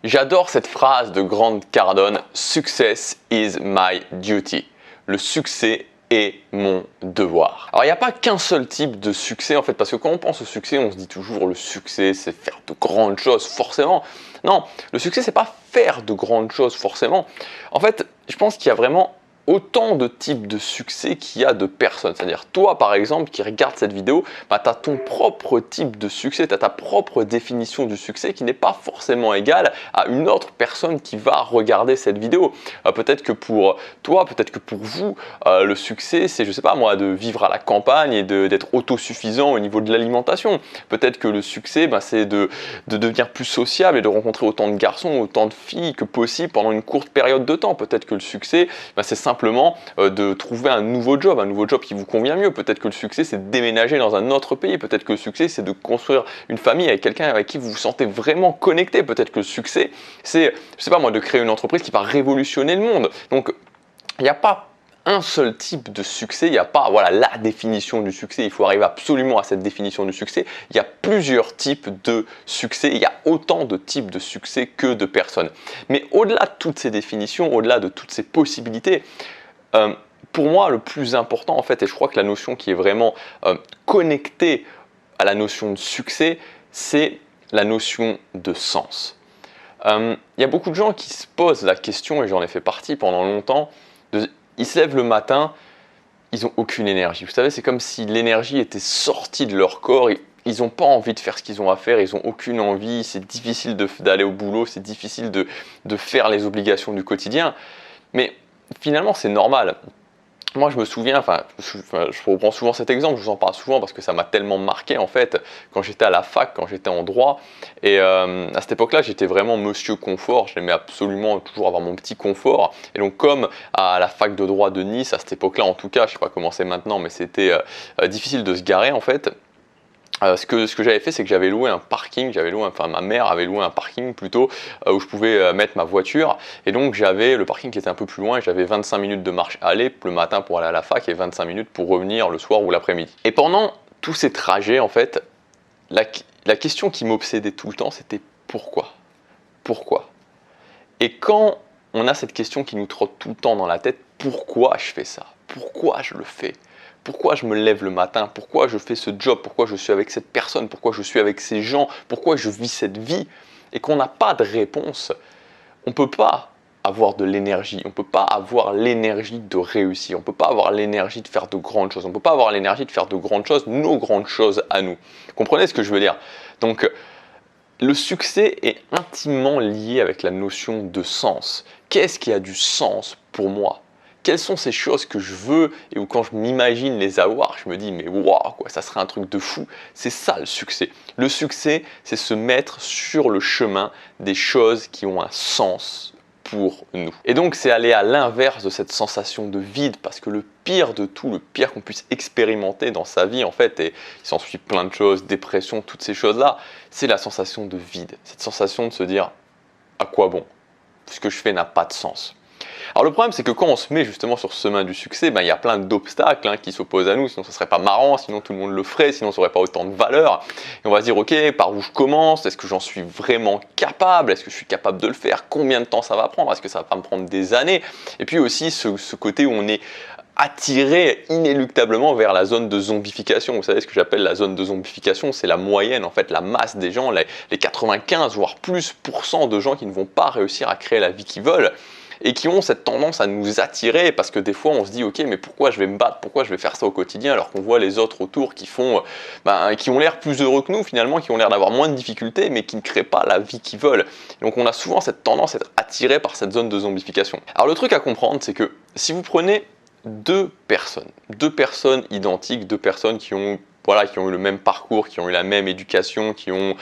J'adore cette phrase de Grant Cardone, « Success is my duty ». Le succès est mon devoir. Alors il n'y a pas qu'un seul type de succès en fait, parce que quand on pense au succès, on se dit toujours le succès c'est faire de grandes choses forcément. Non, le succès c'est pas faire de grandes choses forcément. En fait, je pense qu'il y a vraiment autant de types de succès qu'il y a de personnes. C'est-à-dire toi par exemple qui regarde cette vidéo, tu as ton propre type de succès, tu as ta propre définition du succès qui n'est pas forcément égale à une autre personne qui va regarder cette vidéo. Peut-être que pour toi, peut-être que pour vous, le succès c'est, je sais pas moi, de vivre à la campagne et d'être autosuffisant au niveau de l'alimentation. Peut-être que le succès c'est de devenir plus sociable et de rencontrer autant de garçons, autant de filles que possible pendant une courte période de temps. Peut-être que le succès c'est simplement de trouver un nouveau job qui vous convient mieux. Peut-être que le succès c'est de déménager dans un autre pays. Peut-être que le succès c'est de construire une famille avec quelqu'un avec qui vous vous sentez vraiment connecté. Peut-être que le succès c'est, je sais pas moi, de créer une entreprise qui va révolutionner le monde. Donc il n'y a pas un seul type de succès, il n'y a pas la définition du succès, il faut arriver absolument à cette définition du succès. Il y a plusieurs types de succès, il y a autant de types de succès que de personnes. Mais au-delà de toutes ces définitions, au-delà de toutes ces possibilités, pour moi le plus important en fait, et je crois que la notion qui est vraiment connectée à la notion de succès, c'est la notion de sens. Il y a beaucoup de gens qui se posent la question, et j'en ai fait partie pendant longtemps, ils se lèvent le matin, ils n'ont aucune énergie. Vous savez, c'est comme si l'énergie était sortie de leur corps. Ils n'ont pas envie de faire ce qu'ils ont à faire, ils n'ont aucune envie. C'est difficile d'aller au boulot, c'est difficile de faire les obligations du quotidien. Mais finalement, c'est normal. Moi, je me souviens, je reprends souvent cet exemple, je vous en parle souvent parce que ça m'a tellement marqué en fait, quand j'étais à la fac, quand j'étais en droit. Et à cette époque-là, j'étais vraiment monsieur confort, j'aimais absolument toujours avoir mon petit confort. Et donc, comme à la fac de droit de Nice, à cette époque-là en tout cas, je ne sais pas comment c'est maintenant, mais c'était difficile de se garer en fait. Ce que j'avais fait, c'est que j'avais loué un parking, ma mère avait loué un parking plutôt, où je pouvais mettre ma voiture. Et donc j'avais le parking qui était un peu plus loin et j'avais 25 minutes de marche aller le matin pour aller à la fac et 25 minutes pour revenir le soir ou l'après-midi. Et pendant tous ces trajets, en fait, la question qui m'obsédait tout le temps, c'était pourquoi ? Pourquoi ? Et quand on a cette question qui nous trotte tout le temps dans la tête, pourquoi je fais ça ? Pourquoi je le fais ? Pourquoi je me lève le matin? Pourquoi je fais ce job? Pourquoi je suis avec cette personne? Pourquoi je suis avec ces gens? Pourquoi je vis cette vie? Et qu'on n'a pas de réponse, on ne peut pas avoir de l'énergie. On ne peut pas avoir l'énergie de réussir. On ne peut pas avoir l'énergie de faire de grandes choses. On ne peut pas avoir l'énergie de faire de grandes choses, nos grandes choses à nous. Comprenez ce que je veux dire? Donc, le succès est intimement lié avec la notion de sens. Qu'est-ce qui a du sens pour moi? Quelles sont ces choses que je veux et où quand je m'imagine les avoir, je me dis mais waouh, quoi, ça serait un truc de fou. C'est ça le succès. Le succès, c'est se mettre sur le chemin des choses qui ont un sens pour nous. Et donc c'est aller à l'inverse de cette sensation de vide, parce que le pire de tout, le pire qu'on puisse expérimenter dans sa vie en fait, et il s'ensuit plein de choses, dépression, toutes ces choses-là, c'est la sensation de vide. Cette sensation de se dire à quoi bon? Ce que je fais n'a pas de sens. Alors le problème c'est que quand on se met justement sur ce chemin du succès, il y a plein d'obstacles qui s'opposent à nous, sinon ça serait pas marrant, sinon tout le monde le ferait, sinon ça n'aurait pas autant de valeur. Et on va se dire ok, par où je commence? Est-ce que j'en suis vraiment capable? Est-ce que je suis capable de le faire? Combien de temps ça va prendre? Est-ce que ça va pas me prendre des années? Et puis aussi ce côté où on est attiré inéluctablement vers la zone de zombification. Vous savez ce que j'appelle la zone de zombification, c'est la moyenne, en fait, la masse des gens, les 95 voire plus % de gens qui ne vont pas réussir à créer la vie qu'ils veulent et qui ont cette tendance à nous attirer, parce que des fois on se dit ok, mais pourquoi je vais me battre, pourquoi je vais faire ça au quotidien alors qu'on voit les autres autour qui ont l'air plus heureux que nous finalement, qui ont l'air d'avoir moins de difficultés mais qui ne créent pas la vie qu'ils veulent. Donc on a souvent cette tendance à être attiré par cette zone de zombification. Alors le truc à comprendre, c'est que si vous prenez deux personnes identiques, deux personnes qui ont eu le même parcours, qui ont eu la même éducation, qui ont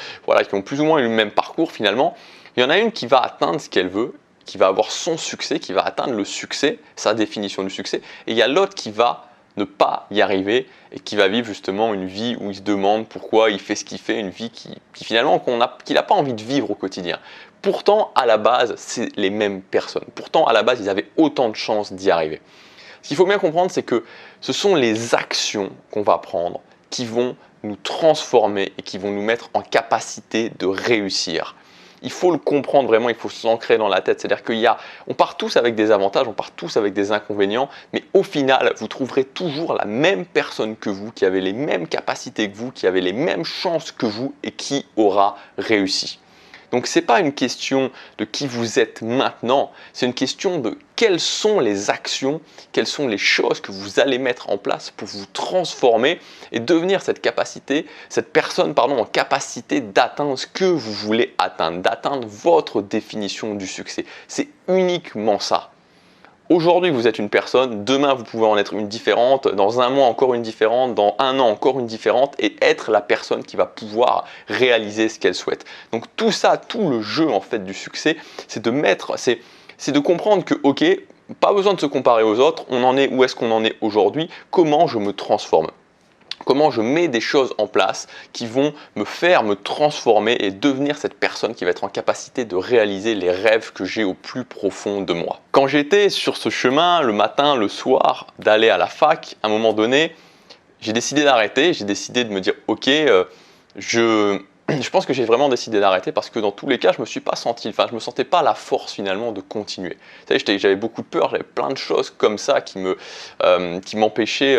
plus ou moins eu le même parcours finalement, il y en a une qui va atteindre ce qu'elle veut, qui va avoir son succès, qui va atteindre le succès, sa définition du succès, et il y a l'autre qui va ne pas y arriver et qui va vivre justement une vie où il se demande pourquoi il fait ce qu'il fait, une vie qui finalement qu'il n'a pas envie de vivre au quotidien. Pourtant, à la base, c'est les mêmes personnes. Pourtant, à la base, ils avaient autant de chances d'y arriver. Ce qu'il faut bien comprendre, c'est que ce sont les actions qu'on va prendre qui vont nous transformer et qui vont nous mettre en capacité de réussir. il faut le comprendre vraiment, il faut s'ancrer dans la tête. C'est-à-dire on part tous avec des avantages, on part tous avec des inconvénients, mais au final, vous trouverez toujours la même personne que vous, qui avait les mêmes capacités que vous, qui avait les mêmes chances que vous et qui aura réussi. Donc ce n'est pas une question de qui vous êtes maintenant, c'est une question de quelles sont les actions, quelles sont les choses que vous allez mettre en place pour vous transformer et devenir cette personne en capacité d'atteindre ce que vous voulez atteindre, d'atteindre votre définition du succès. C'est uniquement ça. Aujourd'hui, vous êtes une personne, demain, vous pouvez en être une différente, dans un mois encore une différente, dans un an encore une différente et être la personne qui va pouvoir réaliser ce qu'elle souhaite. Donc tout ça, tout le jeu en fait du succès, c'est de comprendre que ok, pas besoin de se comparer aux autres, on en est où est-ce qu'on en est aujourd'hui, comment je me transforme. Comment je mets des choses en place qui vont me faire me transformer et devenir cette personne qui va être en capacité de réaliser les rêves que j'ai au plus profond de moi. Quand j'étais sur ce chemin, le matin, le soir, d'aller à la fac, à un moment donné, j'ai décidé d'arrêter, j'ai décidé de me dire ok, je pense que j'ai vraiment décidé d'arrêter parce que dans tous les cas, je me me sentais pas la force finalement de continuer. Vous savez, j'avais beaucoup de peur, j'avais plein de choses comme ça qui m'empêchaient,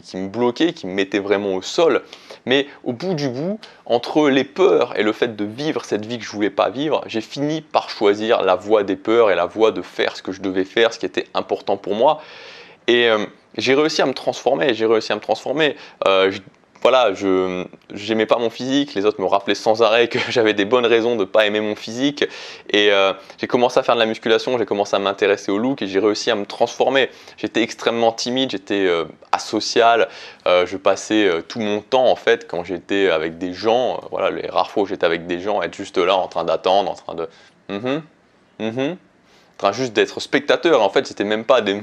qui me bloquaient, qui me mettaient vraiment au sol. Mais au bout du bout, entre les peurs et le fait de vivre cette vie que je voulais pas vivre, j'ai fini par choisir la voie des peurs et la voie de faire ce que je devais faire, ce qui était important pour moi. Et j'ai réussi à me transformer, voilà, je n'aimais pas mon physique, les autres me rappelaient sans arrêt que j'avais des bonnes raisons de ne pas aimer mon physique et j'ai commencé à faire de la musculation, j'ai commencé à m'intéresser au look et j'ai réussi à me transformer. J'étais extrêmement timide, j'étais asocial, je passais tout mon temps en fait quand j'étais avec des gens, voilà, les rares fois où j'étais avec des gens, être juste là en train d'attendre, en train de en train juste d'être spectateur. En fait, c'était même pas des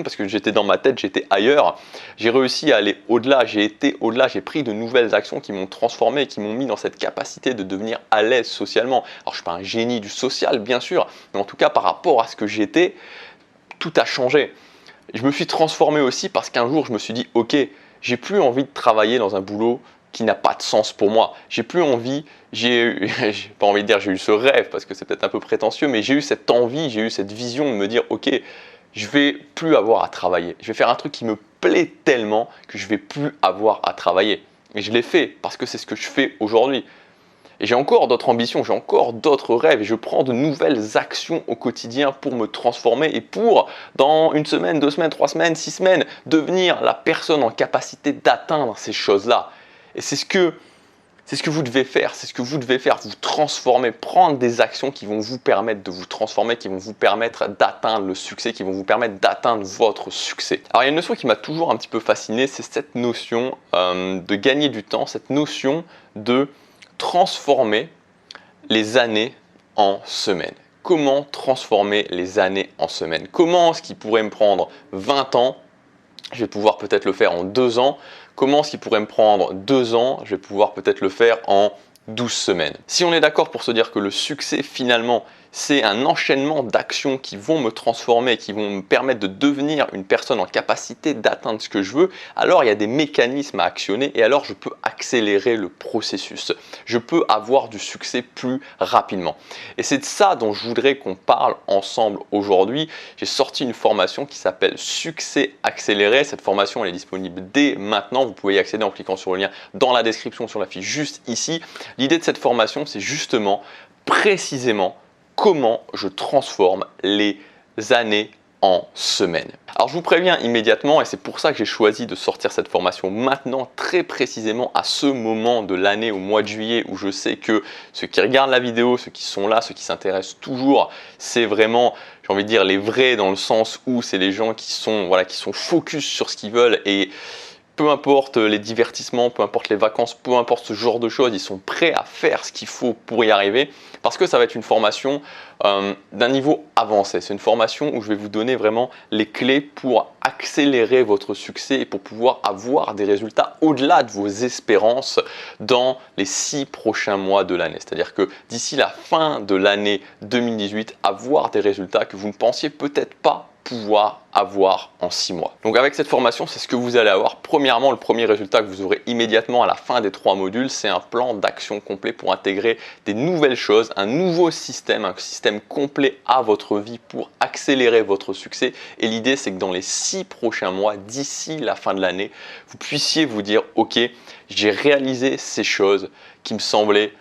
parce que j'étais dans ma tête, j'étais ailleurs. J'ai réussi à aller au-delà, j'ai été au-delà, j'ai pris de nouvelles actions qui m'ont transformé, qui m'ont mis dans cette capacité de devenir à l'aise socialement. Alors, je suis pas un génie du social, bien sûr, mais en tout cas, par rapport à ce que j'étais, tout a changé. Je me suis transformé aussi parce qu'un jour, je me suis dit, ok, j'ai plus envie de travailler dans un boulot qui n'a pas de sens pour moi. J'ai plus envie, j'ai pas envie de dire j'ai eu ce rêve parce que c'est peut-être un peu prétentieux, mais j'ai eu cette envie, j'ai eu cette vision de me dire ok, je vais plus avoir à travailler. Je vais faire un truc qui me plaît tellement que je vais plus avoir à travailler. Et je l'ai fait parce que c'est ce que je fais aujourd'hui. Et j'ai encore d'autres ambitions, j'ai encore d'autres rêves et je prends de nouvelles actions au quotidien pour me transformer et pour, dans une semaine, 2 semaines, 3 semaines, 6 semaines, devenir la personne en capacité d'atteindre ces choses-là. Et c'est ce que vous devez faire, vous transformer, prendre des actions qui vont vous permettre de vous transformer, qui vont vous permettre d'atteindre le succès, qui vont vous permettre d'atteindre votre succès. Alors il y a une notion qui m'a toujours un petit peu fasciné, c'est cette notion de gagner du temps, cette notion de transformer les années en semaines. Comment transformer les années en semaines? Comment ce qui pourrait me prendre 20 ans, je vais pouvoir peut-être le faire en 2 ans. Comment ce qui pourrait me prendre 2 ans, je vais pouvoir peut-être le faire en 12 semaines. Si on est d'accord pour se dire que le succès finalement c'est un enchaînement d'actions qui vont me transformer, qui vont me permettre de devenir une personne en capacité d'atteindre ce que je veux, alors il y a des mécanismes à actionner et alors je peux accélérer le processus. Je peux avoir du succès plus rapidement. Et c'est de ça dont je voudrais qu'on parle ensemble aujourd'hui. J'ai sorti une formation qui s'appelle Succès accéléré. Cette formation elle est disponible dès maintenant. Vous pouvez y accéder en cliquant sur le lien dans la description, sur la fiche juste ici. L'idée de cette formation, c'est justement, précisément, comment je transforme les années en semaines. Alors je vous préviens immédiatement et c'est pour ça que j'ai choisi de sortir cette formation maintenant, très précisément à ce moment de l'année, au mois de juillet, où je sais que ceux qui regardent la vidéo, ceux qui sont là, ceux qui s'intéressent toujours, c'est vraiment, j'ai envie de dire, les vrais, dans le sens où c'est les gens qui sont focus sur ce qu'ils veulent et peu importe les divertissements, peu importe les vacances, peu importe ce genre de choses, ils sont prêts à faire ce qu'il faut pour y arriver parce que ça va être une formation d'un niveau avancé. C'est une formation où je vais vous donner vraiment les clés pour accélérer votre succès et pour pouvoir avoir des résultats au-delà de vos espérances dans les 6 prochains mois de l'année. C'est-à-dire que d'ici la fin de l'année 2018, avoir des résultats que vous ne pensiez peut-être pas pouvoir avoir en 6 mois. Donc avec cette formation, c'est ce que vous allez avoir. Premièrement, le premier résultat que vous aurez immédiatement à la fin des 3 modules, c'est un plan d'action complet pour intégrer des nouvelles choses, un nouveau système, un système complet à votre vie pour accélérer votre succès. Et l'idée, c'est que dans les 6 prochains mois, d'ici la fin de l'année, vous puissiez vous dire « Ok, j'ai réalisé ces choses qui me semblaient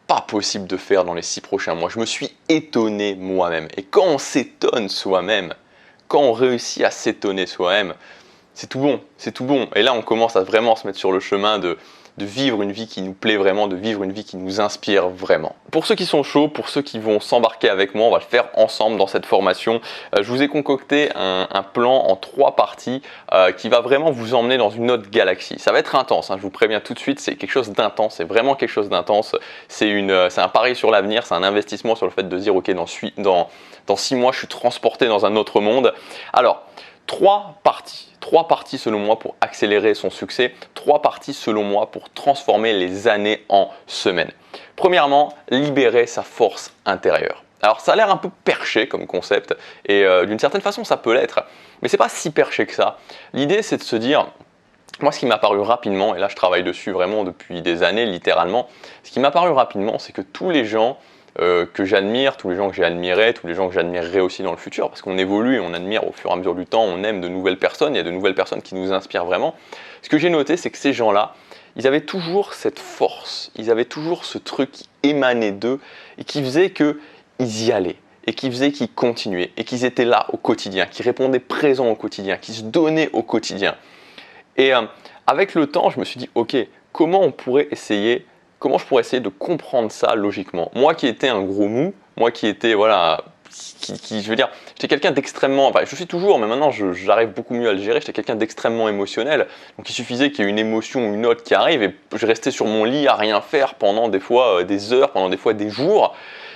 pas possible de faire dans les 6 prochains mois. Je me suis étonné moi-même. » Et quand on s'étonne soi-même, quand on réussit à s'étonner soi-même, c'est tout bon, c'est tout bon. Et là, on commence à vraiment se mettre sur le chemin de vivre une vie qui nous plaît vraiment, de vivre une vie qui nous inspire vraiment. Pour ceux qui sont chauds, pour ceux qui vont s'embarquer avec moi, on va le faire ensemble dans cette formation. Je vous ai concocté un plan en 3 parties qui va vraiment vous emmener dans une autre galaxie. Ça va être intense, hein, je vous préviens tout de suite, c'est quelque chose d'intense, c'est vraiment quelque chose d'intense. C'est un pari sur l'avenir, c'est un investissement sur le fait de dire ok, dans 6 mois, je suis transporté dans un autre monde. Alors, 3 parties selon moi pour accélérer son succès, 3 parties selon moi pour transformer les années en semaines. Premièrement, libérer sa force intérieure. Alors ça a l'air un peu perché comme concept et d'une certaine façon ça peut l'être, mais c'est pas si perché que ça. L'idée c'est de se dire, moi ce qui m'a paru rapidement, et là je travaille dessus vraiment depuis des années littéralement, ce qui m'a paru rapidement c'est que tous les gens que j'admire, tous les gens que j'ai admirés, tous les gens que j'admirerai aussi dans le futur, parce qu'on évolue et on admire au fur et à mesure du temps, on aime de nouvelles personnes, il y a de nouvelles personnes qui nous inspirent vraiment. Ce que j'ai noté, c'est que ces gens-là, ils avaient toujours cette force, ils avaient toujours ce truc qui émanait d'eux et qui faisait qu'ils y allaient, et qui faisait qu'ils continuaient, et qu'ils étaient là au quotidien, qui répondaient présents au quotidien, qui se donnaient au quotidien. Et avec le temps, je me suis dit, ok, comment je pourrais essayer de comprendre ça logiquement. Moi qui étais un gros mou, moi qui étais, voilà, je veux dire, j'étais quelqu'un d'extrêmement, enfin je suis toujours, mais maintenant j'arrive beaucoup mieux à le gérer, j'étais quelqu'un d'extrêmement émotionnel, donc il suffisait qu'il y ait une émotion ou une autre qui arrive et je restais sur mon lit à rien faire pendant des fois des heures, pendant des fois des jours.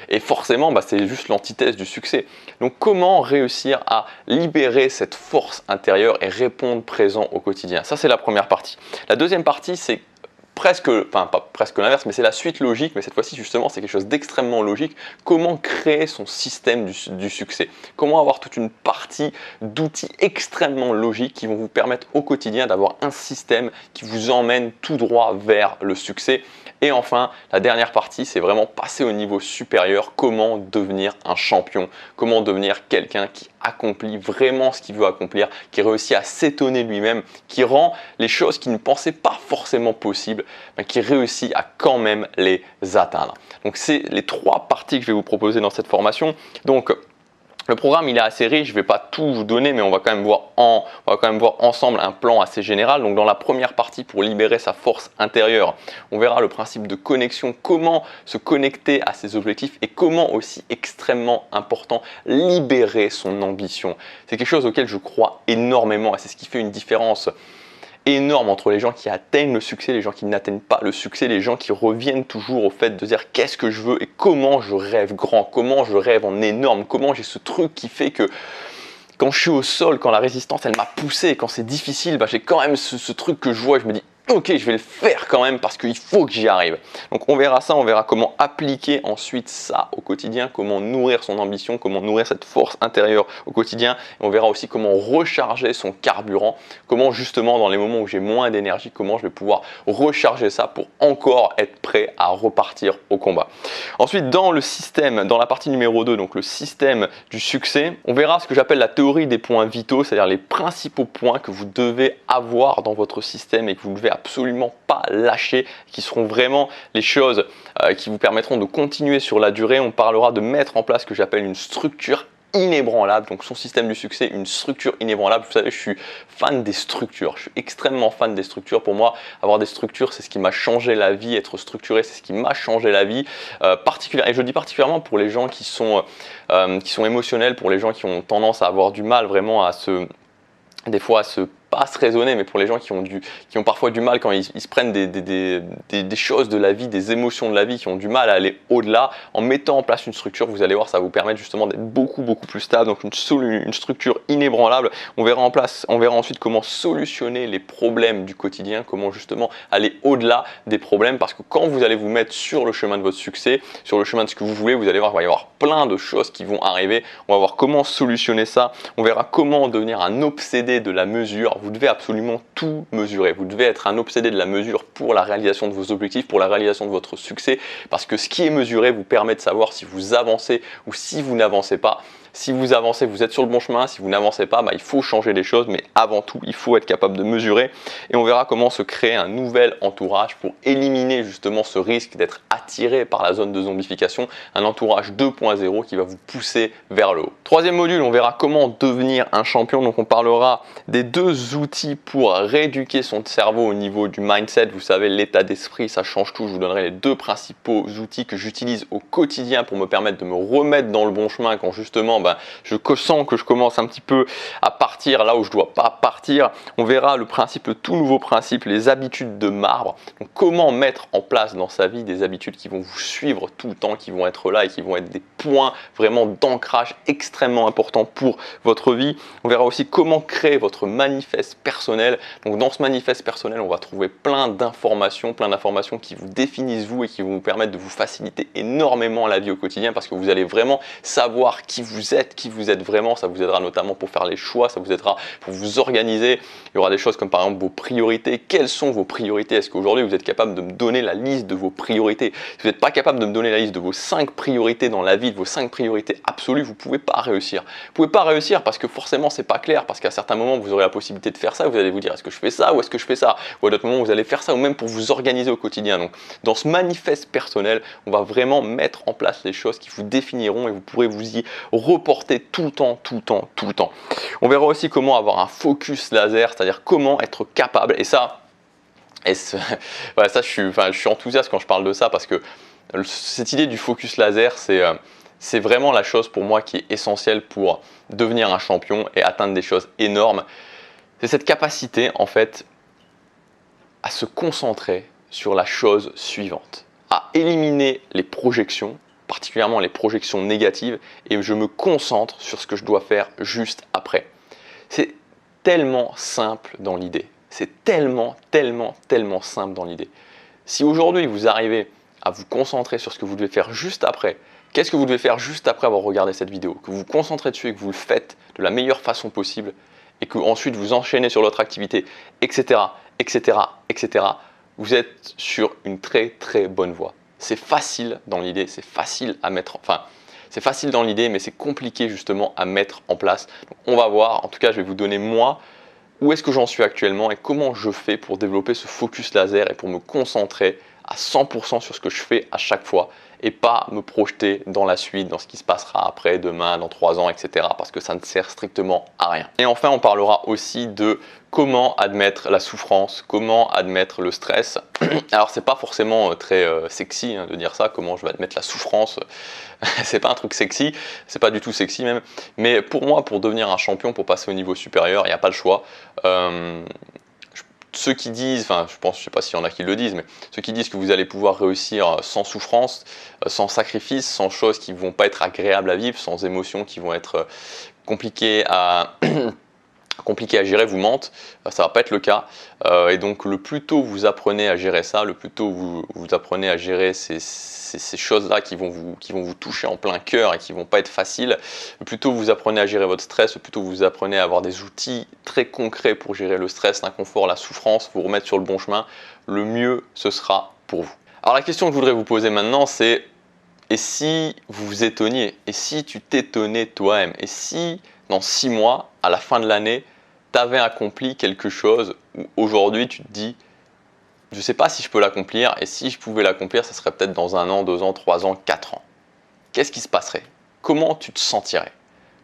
Et forcément, c'est juste l'antithèse du succès. Donc comment réussir à libérer cette force intérieure et répondre présent au quotidien? Ça, c'est la première partie. La deuxième partie, c'est pas presque l'inverse, mais c'est la suite logique, mais cette fois-ci justement c'est quelque chose d'extrêmement logique. Comment créer son système du succès? Comment avoir toute une partie d'outils extrêmement logiques qui vont vous permettre au quotidien d'avoir un système qui vous emmène tout droit vers le succès? Et enfin, la dernière partie, c'est vraiment passer au niveau supérieur, comment devenir un champion, comment devenir quelqu'un qui accomplit vraiment ce qu'il veut accomplir, qui réussit à s'étonner lui-même, qui rend les choses qu'il ne pensait pas forcément possibles, mais qui réussit à quand même les atteindre. Donc c'est les 3 parties que je vais vous proposer dans cette formation. Donc le programme il est assez riche, je ne vais pas tout vous donner, mais on va quand même voir ensemble un plan assez général. Donc dans la première partie, pour libérer sa force intérieure, on verra le principe de connexion, comment se connecter à ses objectifs et comment aussi, extrêmement important, libérer son ambition. C'est quelque chose auquel je crois énormément et c'est ce qui fait une différence énorme entre les gens qui atteignent le succès, les gens qui n'atteignent pas le succès, les gens qui reviennent toujours au fait de dire qu'est-ce que je veux et comment je rêve grand, comment je rêve en énorme, comment j'ai ce truc qui fait que quand je suis au sol, quand la résistance elle m'a poussé, quand c'est difficile, j'ai quand même ce truc que je vois et je me dis ok, je vais le faire quand même parce qu'il faut que j'y arrive. Donc on verra ça, on verra comment appliquer ensuite ça au quotidien, comment nourrir son ambition, comment nourrir cette force intérieure au quotidien. Et on verra aussi comment recharger son carburant, comment justement dans les moments où j'ai moins d'énergie, comment je vais pouvoir recharger ça pour encore être prêt à repartir au combat. Ensuite, dans le système, dans la partie numéro 2, donc le système du succès, on verra ce que j'appelle la théorie des points vitaux, c'est-à-dire les principaux points que vous devez avoir dans votre système et que vous devez absolument pas lâcher, qui seront vraiment les choses qui vous permettront de continuer sur la durée. On parlera de mettre en place ce que j'appelle une structure inébranlable, donc son système du succès, une structure inébranlable. Vous savez, je suis fan des structures, je suis extrêmement fan des structures. Pour moi, avoir des structures, c'est ce qui m'a changé la vie, être structuré, c'est ce qui m'a changé la vie, et je dis particulièrement pour les gens qui sont émotionnels, pour les gens qui ont tendance à avoir du mal vraiment à se pas à se raisonner, mais pour les gens qui ont parfois du mal quand ils se prennent des choses de la vie, des émotions de la vie, qui ont du mal à aller au-delà, en mettant en place une structure, vous allez voir, ça va vous permettre justement d'être beaucoup plus stable, donc une structure inébranlable. On verra ensuite comment solutionner les problèmes du quotidien, comment justement aller au-delà des problèmes, parce que quand vous allez vous mettre sur le chemin de votre succès, sur le chemin de ce que vous voulez, vous allez voir qu'il va y avoir plein de choses qui vont arriver. On va voir comment solutionner ça, on verra comment devenir un obsédé de la mesure. Vous devez absolument tout mesurer, vous devez être un obsédé de la mesure pour la réalisation de vos objectifs, pour la réalisation de votre succès, parce que ce qui est mesuré vous permet de savoir si vous avancez ou si vous n'avancez pas. Si vous avancez, vous êtes sur le bon chemin. Si vous n'avancez pas, il faut changer les choses. Mais avant tout, il faut être capable de mesurer. Et on verra comment se créer un nouvel entourage pour éliminer justement ce risque d'être attiré par la zone de zombification. Un entourage 2.0 qui va vous pousser vers le haut. Troisième module, on verra comment devenir un champion. Donc on parlera des 2 outils pour rééduquer son cerveau au niveau du mindset. Vous savez, l'état d'esprit, ça change tout. Je vous donnerai les 2 principaux outils que j'utilise au quotidien pour me permettre de me remettre dans le bon chemin quand justement je sens que je commence un petit peu à partir là où je ne dois pas partir. On verra le tout nouveau principe, les habitudes de marbre. Donc, comment mettre en place dans sa vie des habitudes qui vont vous suivre tout le temps, qui vont être là et qui vont être des points vraiment d'ancrage extrêmement importants pour votre vie. On verra aussi comment créer votre manifeste personnel. Donc, dans ce manifeste personnel, on va trouver plein d'informations qui vous définissent vous et qui vont vous permettre de vous faciliter énormément la vie au quotidien, parce que vous allez vraiment savoir qui vous êtes vraiment. Ça vous aidera notamment pour faire les choix, ça vous aidera pour vous organiser. Il y aura des choses comme par exemple vos priorités. Quelles sont vos priorités? Est-ce qu'aujourd'hui vous êtes capable de me donner la liste de vos priorités? Si vous n'êtes pas capable de me donner la liste de vos 5 priorités dans la vie, de vos 5 priorités absolues, vous ne pouvez pas réussir. Vous ne pouvez pas réussir parce que forcément c'est pas clair, parce qu'à certains moments vous aurez la possibilité de faire ça, vous allez vous dire est-ce que je fais ça ou est-ce que je fais ça, ou à d'autres moments vous allez faire ça, ou même pour vous organiser au quotidien. Donc dans ce manifeste personnel, on va vraiment mettre en place les choses qui vous définiront et vous pourrez vous y reporter tout le temps. On verra aussi comment avoir un focus laser, c'est-à-dire comment être capable, et ça, voilà, ça je suis enthousiaste quand je parle de ça, parce que cette idée du focus laser, c'est vraiment la chose pour moi qui est essentielle pour devenir un champion et atteindre des choses énormes. C'est cette capacité en fait à se concentrer sur la chose suivante, à éliminer les projections, particulièrement les projections négatives, et je me concentre sur ce que je dois faire juste après. C'est tellement simple dans l'idée. C'est tellement simple dans l'idée. Si aujourd'hui vous arrivez à vous concentrer sur ce que vous devez faire juste après, qu'est-ce que vous devez faire juste après avoir regardé cette vidéo, que vous vous concentrez dessus et que vous le faites de la meilleure façon possible, et que ensuite vous enchaînez sur l'autre activité, etc., vous êtes sur une très bonne voie. C'est facile dans l'idée, c'est facile à mettre, c'est facile dans l'idée, mais c'est compliqué justement à mettre en place. Donc, on va voir, en tout cas je vais vous donner moi, où est-ce que j'en suis actuellement et comment je fais pour développer ce focus laser et pour me concentrer à 100% sur ce que je fais à chaque fois et pas me projeter dans la suite, dans ce qui se passera après, demain, dans 3 ans, etc. parce que ça ne sert strictement à rien. Et enfin, on parlera aussi de comment admettre la souffrance, comment admettre le stress. Alors, c'est pas forcément très sexy de dire ça, comment je vais admettre la souffrance. C'est pas un truc sexy, c'est pas du tout sexy même. Mais pour moi, pour devenir un champion, pour passer au niveau supérieur, il n'y a pas le choix. Ceux qui disent, je sais pas s'il y en a qui le disent, mais ceux qui disent que vous allez pouvoir réussir sans souffrance, sans sacrifice, sans choses qui ne vont pas être agréables à vivre, sans émotions qui vont être compliquées à gérer, vous mentent. Ça va pas être le cas. Et donc le plus tôt vous apprenez à gérer ça, le plus tôt vous apprenez à gérer ces choses-là qui vont vous toucher en plein cœur et qui vont pas être faciles, le plus tôt vous apprenez à gérer votre stress, le plus tôt vous apprenez à avoir des outils très concrets pour gérer le stress, l'inconfort, la souffrance, vous remettre sur le bon chemin, le mieux ce sera pour vous. Alors la question que je voudrais vous poser maintenant, c'est et si vous vous étonniez, et si tu t'étonnais toi-même, et si dans 6 mois, à la fin de l'année, tu avais accompli quelque chose où aujourd'hui tu te dis je ne sais pas si je peux l'accomplir, et si je pouvais l'accomplir, ça serait peut-être dans 1 an, 2 ans, 3 ans, 4 ans. Qu'est-ce qui se passerait? Comment tu te sentirais?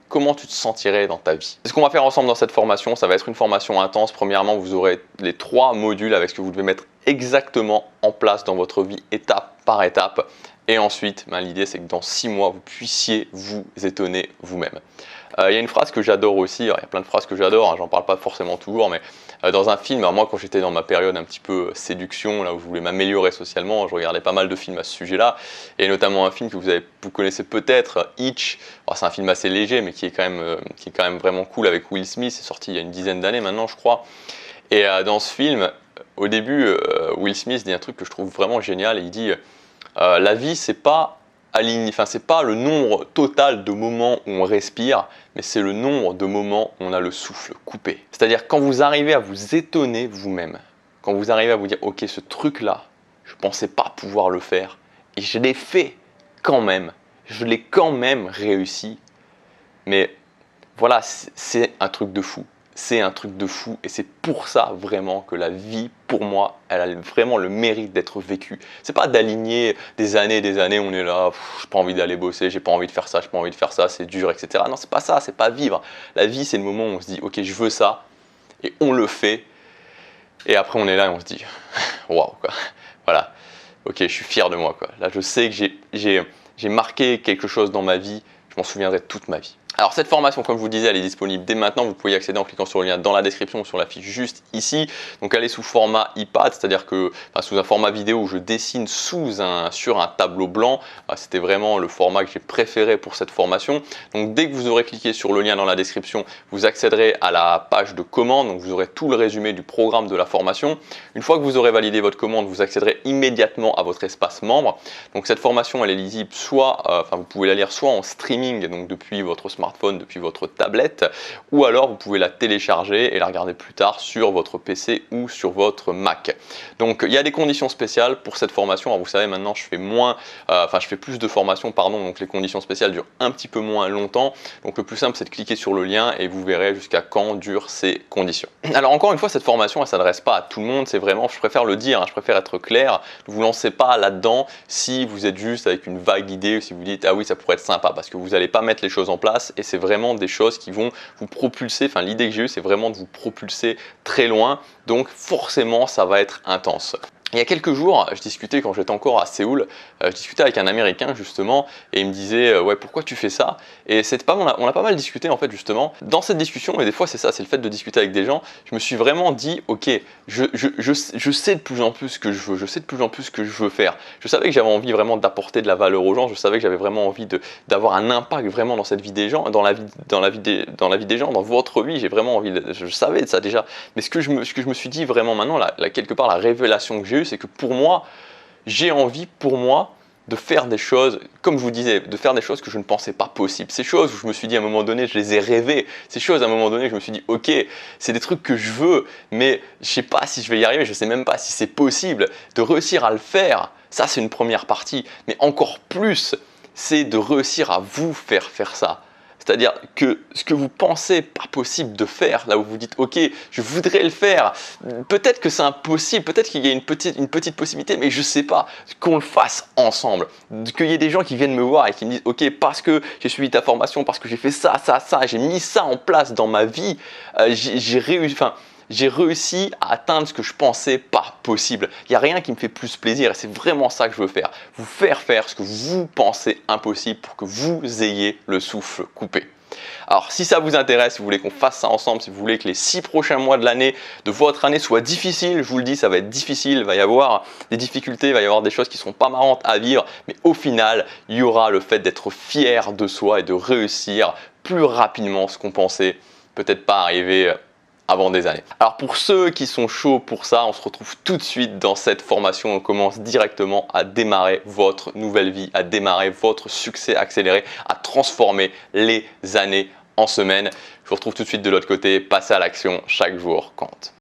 Comment tu te sentirais dans ta vie? C'est ce qu'on va faire ensemble dans cette formation. Ça va être une formation intense. Premièrement, vous aurez les 3 modules avec ce que vous devez mettre exactement en place dans votre vie, étape par étape. Et ensuite, l'idée c'est que dans 6 mois, vous puissiez vous étonner vous-même. Il y a une phrase que j'adore aussi, alors, il y a plein de phrases que j'adore, j'en parle pas forcément toujours, mais dans un film, alors moi quand j'étais dans ma période un petit peu séduction, là où je voulais m'améliorer socialement, je regardais pas mal de films à ce sujet-là, et notamment un film que vous connaissez peut-être, Hitch. C'est un film assez léger, mais qui est quand même vraiment cool avec Will Smith, c'est sorti il y a une dizaine d'années maintenant je crois. Et dans ce film, au début, Will Smith dit un truc que je trouve vraiment génial, et il dit la vie c'est pas c'est pas le nombre total de moments où on respire, mais c'est le nombre de moments où on a le souffle coupé. C'est-à-dire quand vous arrivez à vous étonner vous-même, quand vous arrivez à vous dire ok, ce truc-là, je pensais pas pouvoir le faire et je l'ai fait quand même, je l'ai quand même réussi. Mais voilà, c'est un truc de fou. C'est un truc de fou et c'est pour ça vraiment que la vie, pour moi, elle a vraiment le mérite d'être vécue. C'est pas d'aligner des années, on est là, j'ai pas envie d'aller bosser, j'ai pas envie de faire ça, j'ai pas envie de faire ça, c'est dur, etc. Non, c'est pas ça, c'est pas vivre. La vie, c'est le moment où on se dit, ok, je veux ça, et on le fait. Et après, on est là et on se dit, waouh, quoi. Voilà, ok, je suis fier de moi, quoi. Là, je sais que j'ai marqué quelque chose dans ma vie, je m'en souviendrai toute ma vie. Alors cette formation, comme je vous disais, elle est disponible dès maintenant. Vous pouvez y accéder en cliquant sur le lien dans la description ou sur la fiche juste ici. Donc elle est sous format iPad, c'est-à-dire que sous un format vidéo où je dessine sur un tableau blanc. C'était vraiment le format que j'ai préféré pour cette formation. Donc dès que vous aurez cliqué sur le lien dans la description, vous accéderez à la page de commande. Donc vous aurez tout le résumé du programme de la formation. Une fois que vous aurez validé votre commande, vous accéderez immédiatement à votre espace membre. Donc cette formation, elle est lisible vous pouvez la lire soit en streaming, donc depuis votre smartphone, depuis votre tablette, ou alors vous pouvez la télécharger et la regarder plus tard sur votre PC ou sur votre Mac. Donc il y a des conditions spéciales pour cette formation. Alors vous savez, maintenant je fais plus de formations, donc les conditions spéciales durent un petit peu moins longtemps. Donc le plus simple, c'est de cliquer sur le lien et vous verrez jusqu'à quand durent ces conditions. Alors encore une fois, cette formation, elle ne s'adresse pas à tout le monde. C'est vraiment, je préfère le dire, je préfère être clair. Ne vous lancez pas là-dedans si vous êtes juste avec une vague idée ou si vous dites ah oui, ça pourrait être sympa, parce que vous n'allez pas mettre les choses en place et c'est vraiment des choses qui vont vous propulser. L'idée que j'ai eue, c'est vraiment de vous propulser très loin, donc forcément ça va être intense. Il y a quelques jours, je discutais quand j'étais encore à Séoul, je discutais avec un Américain justement et il me disait ouais, pourquoi tu fais ça? Et on a pas mal discuté en fait justement. Dans cette discussion, et des fois c'est ça, c'est le fait de discuter avec des gens, je me suis vraiment dit ok, je sais de plus en plus ce que je veux, je sais de plus en plus ce que je veux faire. Je savais que j'avais envie vraiment d'apporter de la valeur aux gens, je savais que j'avais vraiment envie d'avoir un impact vraiment dans cette vie des gens, dans la vie des gens, dans votre vie. J'ai vraiment envie, je savais de ça déjà. Mais ce que je me suis dit vraiment maintenant, quelque part la révélation que j'ai eue, c'est que pour moi, j'ai envie de faire des choses, comme je vous disais, de faire des choses que je ne pensais pas possibles. Ces choses où je me suis dit à un moment donné, je les ai rêvées. Ces choses à un moment donné, je me suis dit, ok, c'est des trucs que je veux, mais je ne sais pas si je vais y arriver, je ne sais même pas si c'est possible. De réussir à le faire, ça c'est une première partie, mais encore plus, c'est de réussir à vous faire faire ça. C'est-à-dire que ce que vous pensez pas possible de faire, là où vous dites ok, je voudrais le faire, peut-être que c'est impossible, peut-être qu'il y a une petite possibilité, mais je ne sais pas, qu'on le fasse ensemble. Qu'il y ait des gens qui viennent me voir et qui me disent ok, parce que j'ai suivi ta formation, parce que j'ai fait ça, j'ai mis ça en place dans ma vie, j'ai réussi à atteindre ce que je pensais pas possible. Il n'y a rien qui me fait plus plaisir et c'est vraiment ça que je veux faire. Vous faire faire ce que vous pensez impossible pour que vous ayez le souffle coupé. Alors si ça vous intéresse, si vous voulez qu'on fasse ça ensemble, si vous voulez que les 6 prochains mois de votre année soient difficiles, je vous le dis, ça va être difficile, il va y avoir des difficultés, il va y avoir des choses qui ne sont pas marrantes à vivre, mais au final, il y aura le fait d'être fier de soi et de réussir plus rapidement ce qu'on pensait peut-être pas arriver avant des années. Alors pour ceux qui sont chauds pour ça, on se retrouve tout de suite dans cette formation. On commence directement à démarrer votre nouvelle vie, à démarrer votre succès accéléré, à transformer les années en semaines. Je vous retrouve tout de suite de l'autre côté. Passez à l'action, chaque jour compte.